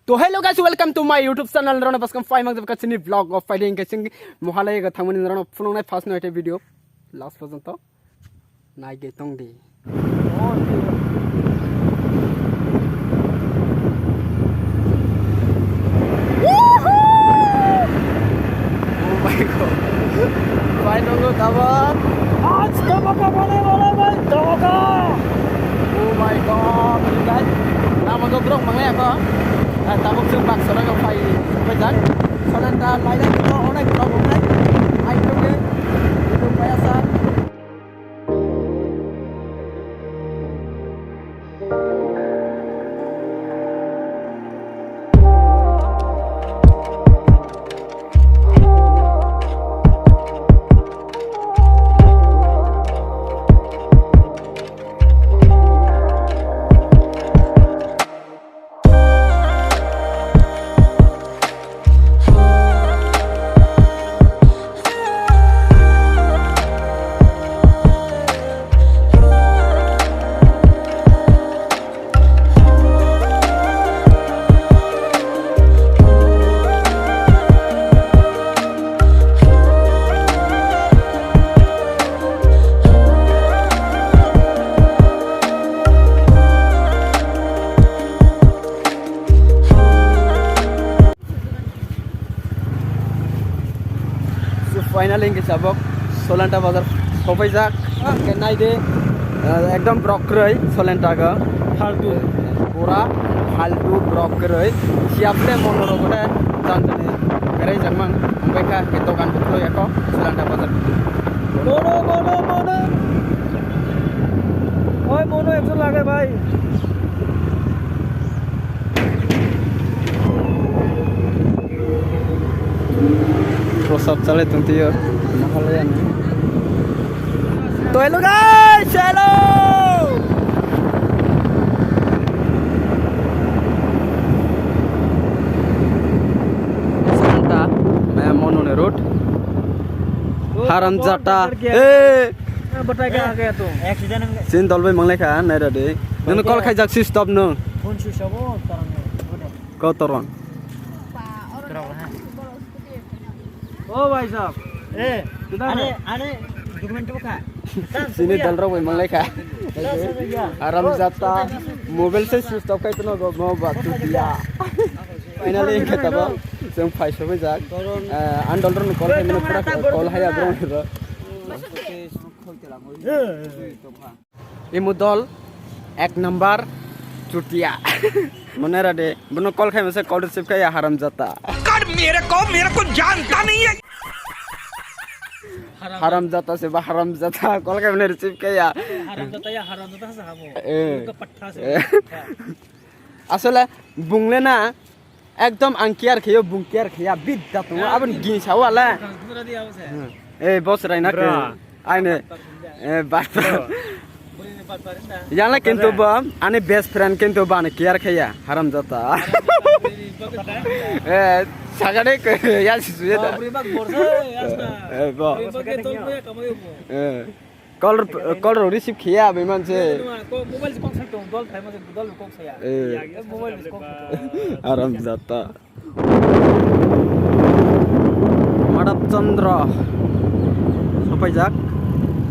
तो hello guys welcome to my YouTube channel रन बसकम फाइव मंग का चिनी ब्लॉग ऑफ फाइटिंग के सिंग मोहालय का थामनि रन फुनंनाय फार्स्ट नाइट वीडियो लास्ट पर्यंत नाय गे तंग दे भाई लोगों दावत आज धमाका होने वाला भाई धमाका ओ माय गॉड गाइस नाम तो ब्रो मंगले को tabuk जों बाक्सरा का फाइ बेजान सलान्दा लाइलाक तो अनेक ब्लॉग हमनाय आइ तंगे यूट्यूब बायासा फाइनली इनके सबक सोलान्टा बाजार सफैजाक के नायदे एकदम ब्रक्रै सोलान्टा का फालतू पूरा फालतू ब्रक्रै सियापले मनोरो गटे जानजने बेराय जागमान ओमफ्राय के दखान बुकलो एको सोलान्टा बाजार मोनो ओय मोनो एकजन लागे भाई सब चले तुम तो यार मोहालया में तो हेलो गाइस हेलो संता मैं मोनो रोड हरामजाता ए बता के आ गया तो एक्सीडेंट सिन दलबे मंगले खा नै रदे नों कल खाइ जाक्सि stop no phone switch off तरन को तरन ओ भाई साहब आने डॉक्यूमेंट को खा सिने दल रहा मंगले खा आराम जाता मोबाइल से स्विच ऑफ kai तो नो बात दिया फाइनली के तब जों फाइसो बे जा आन डॉलर न कॉल के पूरा कॉल हाया ब्रो ए मुदल एक नंबर चुटिया मने राडे बनो कॉल खाइ में से कॉल रिसीव का हराम जाता कर मेरे को जानता नहीं है हराम जाता से हराम जाता कॉल के मैंने रिसीव किया हराम जाता से हमो उनका पट्टा से असले बुंगले ना एकदम अंकियार खियो बुंकियार खिया बिद्दा तो अब गिसाव वाला ए बॉस राइना के आने ए बात याला किंतु बा आने बेस्ट फ्रेंड किंतु बाने केयर खिया हराम जाता ए सागाने के या सुये दा ए बा कॉल रिसीव किया बे मानसे मोबाइल से कांटेक्ट दल थाइ मासे दल कोक सया ए मोबाइल से कोक आराम जाता माडप चंद्र सफैजाक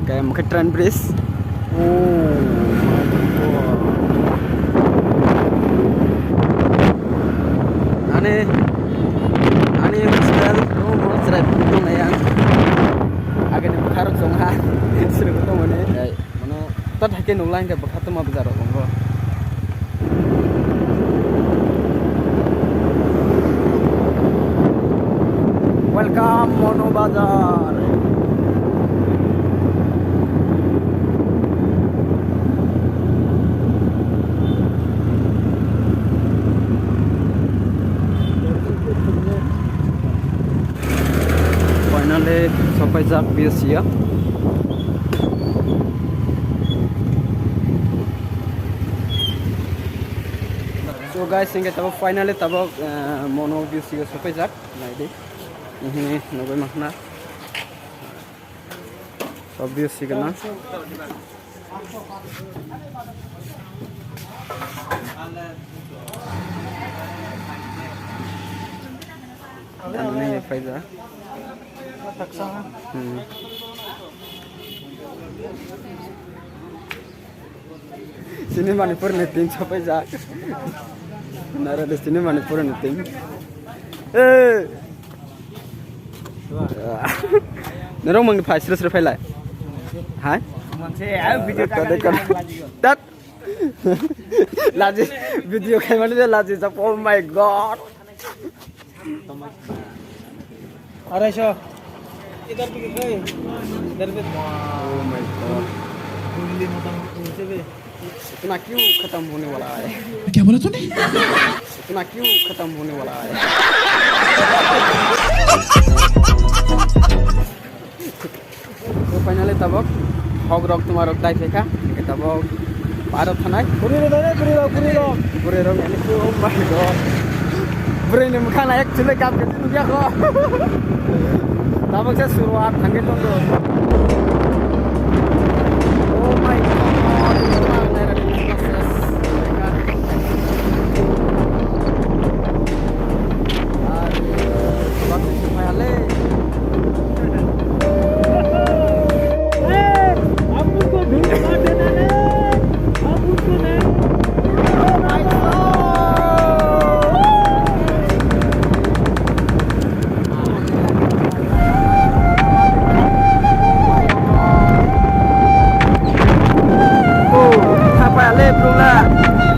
के मुखे ट्रेन ब्रिज ओ आने हॉस्टल नो मोस्ट्रा बुंनाया आगे ने बखार जोंहा सिरगो तो माने त थाके नंला इनके बखात मा बाजार बंगो वेलकम मोनो बाजार सफैजाक बेसिया so guys इंगे तब फाइनली तब मोनो बेसिया सफैजाक नायदे इहिने नगै माखना सब बेसिया ना Tangannya Faiza. Sini Manipur nih tim sampai jak. Nara di sini Manipur nih tim. Nerong mang di pasir serfai lah. Hai? Dat. Laji video kayak mana dia laji jap. Oh my god. अरे इधर भी गए इधर भी Oh my god. Delhi मतलब उनसे भी इतना क्यों खत्म होने वाला है? क्या बोला तूने? इतना क्यों खत्म होने वाला है? तो फाइनली तबक हॉग रॉक तुम्हारा टाइप है क्या? तबक भारत था ना? पूरी रोग Oh my god. Beri ini muka naik jelek apa gitu dia kok. Tabak saya suruh tangkit dong. Oh my god.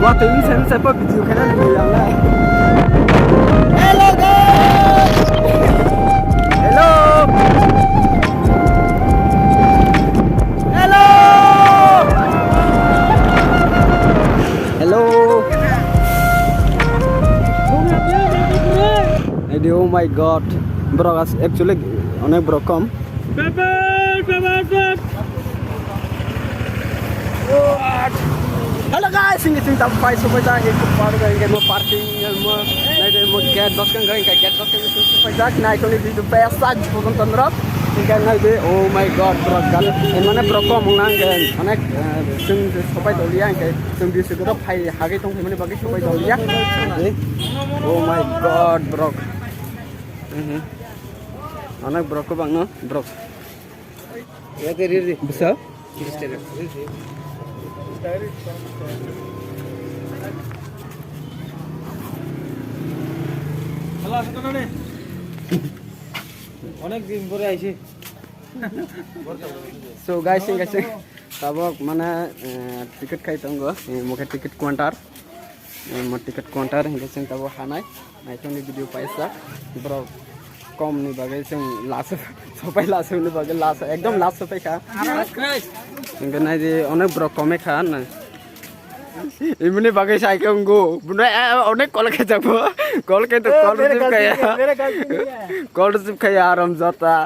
Waktu ini saya sempat video kalian bilang lah. Hello guys. Hello. Hello. Hello. Ini oh my god. Bro, actually onek bro come. Hello guys, ini kita pakai supaya jangan ikut baru kan mau parking mau nanti mau get bus kan get bus kan supaya jangan naik kalau di pesta bukan tendrop tinggal nanti oh my god bro kan ini mana bro kok mau nanggen anak sing supaya tahu liang kayak sing di situ tuh pai hagi tong mana bagi supaya tahu liang oh my god bro anak bro kok bang no bro ya tadi bisa hello আসো না নে অনেক দিন পরে আইছি so guys tabok mana tiket kai tonggo muka tiket counter mo tiket counter hingga sing tabok hanai nai tong ni video paisa bro kom ni bagai sing las sopai las ni bagai las ekdom las sopai kha hingga nai di onek bro kome kha na ini bagai saya konggo bunda onek kol ke jago kol ke to kol receive kol receive kaya aram jata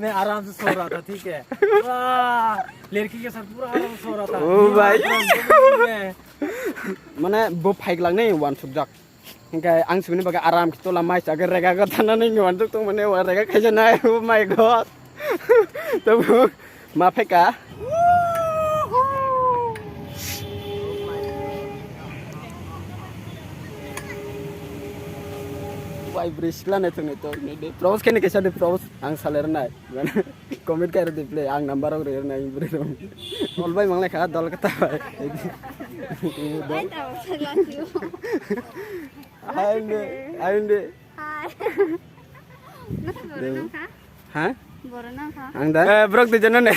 मैं आराम से सो रहा था ठीक है वाह लड़की के साथ पूरा आराम से सो रहा था ओ भाई माने बो फाइक लांग नहीं वन सुबजक इनका आंग सुबह बागे आराम की तोला माइस अगर रेगा का थाना नहीं वन तो मने वर रेगा कैसे ना ओ माय गॉड तो माफेका vibration lah itu nih pros kene kesha de pros ang saler nai comment kare de play ang number og re nai bro all boy mangle kha dol kata ainde ha ang da bro de jana ne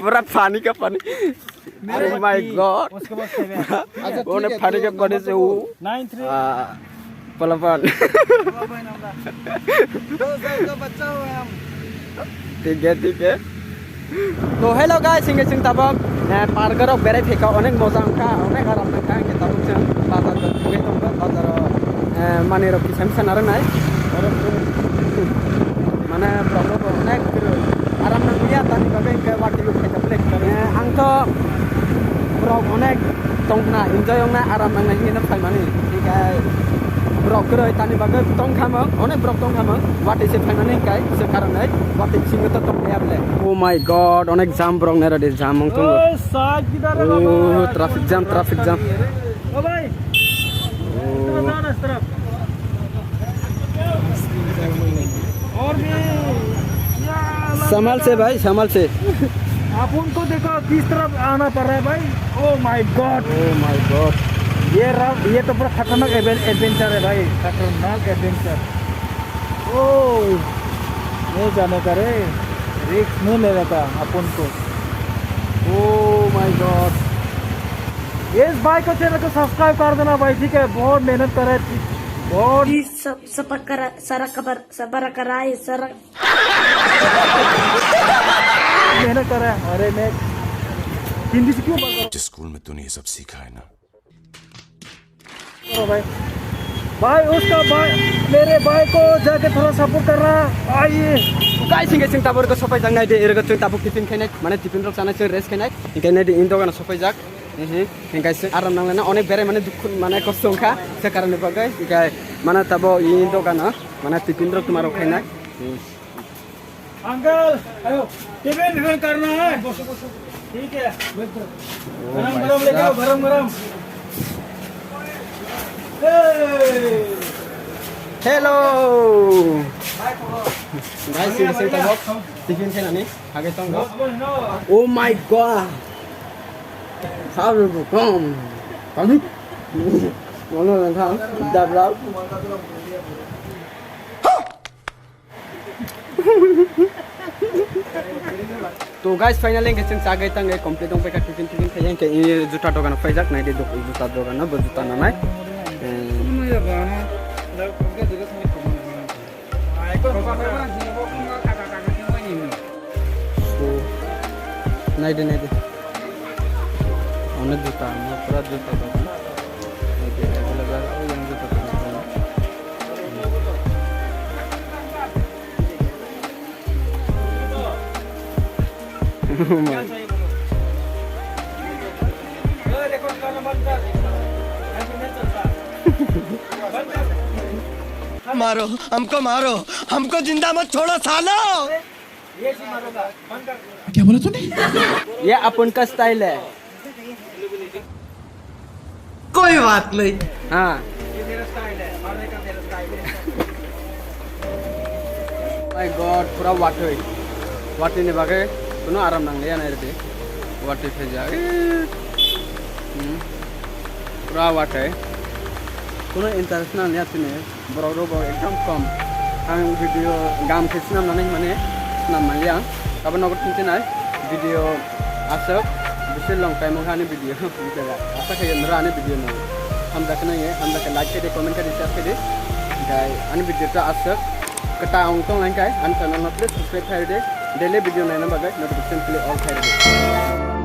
pura pani ka pani oh my god उसके बाद से ओने pani ka pani se wo 93 पलपन ठीक है तो hello guys सिंगे सिंग तबक पार्कर ऑफ बेरे फेका अनेक मजा का अनेक आराम का के तबक जों बाजार फगे दंग बाजार माने रखि सेमसन आरो नाय माने प्रॉब्लम अनेक आराम नंगिया तानि बागे के वाटी लुक फेका प्लेक आं तो ब्रॉग अनेक तंगना एन्जॉय ना आराम नांनाय हिना फाय माने ठीक है brok keroi tani bagai tong kamang onek brok tong kamang wati se finane kai se karane wati singo to tong ya ble oh my god onek jam brok nera de jam mong tong oh traffic jam ओ भाई इतना जाना इस तरफ संभाल से भाई, संभाल से। आप उनको देखो किस तरफ आना पड़ रहा है भाई। Oh my God, oh my God, ये तो बड़ा खतरनाक एडवेंचर है भाई, खतरनाक एडवेंचर। ओह नहीं जाने का रे, रिस्क नहीं ले लेता अपन को। ओह माय गॉड, इस भाई को चैनल को सब्सक्राइब कर देना भाई, ठीक है। बहुत मेहनत कर रहे, बहुत मेहनत कर रहा है। अरे मैं हिंदी से क्यों बोल रहा हूँ? जिस स्कूल में तूने ये सब सीखा है ना, भाई भाई उसका भाई मेरे भाई को जाके थोड़ा सपोर्ट कर रहा है। आइए guys, hingga sing tabur ko sopai jang nai de erga sing tabuk titin khainai mane titin rok sana sing rest khainai hingga nai de in dogana sopai jak hingga sing aram nanglena onek berai mane dukh mane kosto ongkha se karone bagai hingga mane tabo in dogana mane titin rok tumaro khainai। Uncle आयो tiffin करना है, ठीक है। गरम गरम लेके आओ, गरम गरम। Hello guys, hingga sing tabuk titin khainani hage tongo। Oh my god, how do you come kamu mana nang dablap तो गाइस फाइनली गेसिन सागै तंग कंप्लीट दं पेका टिफिन खाय के जुता दगान फाइजाक नाइ दे जुता दगान ब जुता नाय नाइ दे अनेक जुता पूरा जुता दगान नाइ दे अवेलेबल yang जुता मारो मारो हमको जिंदा मत छोड़ो सालो। क्या बोला तूने? ये अपन का स्टाइल है। कोई बात नहीं। हाँ ये मेरा स्टाइल है, मारने का मेरा स्टाइल है। माय गॉड, पूरा वाटे ने बागे कुनो आराम नांगले याना रे वाटे फेजा पूरा वाटे कुनो इंटरनेशनल यातने बरो एकदम कम आं वीडियो गाम खेसना नानै माने नाम मालिया गाबोन नगर थिनथिनाय वीडियो आसक बिसे लंग टाइम हाने वीडियो बिला आशा खाय नराने वीडियो न हम जाकना ये हम जाके लाइक के कमेंट के शेयर के गाय अन वीडियो ता आसक कटा आं तो लाइन काय अन चैनल न प्लीज सब्सक्राइब कर दे डेली वीडियो नायना बागै नोटिफिकेशन प्ले ऑल कर दे।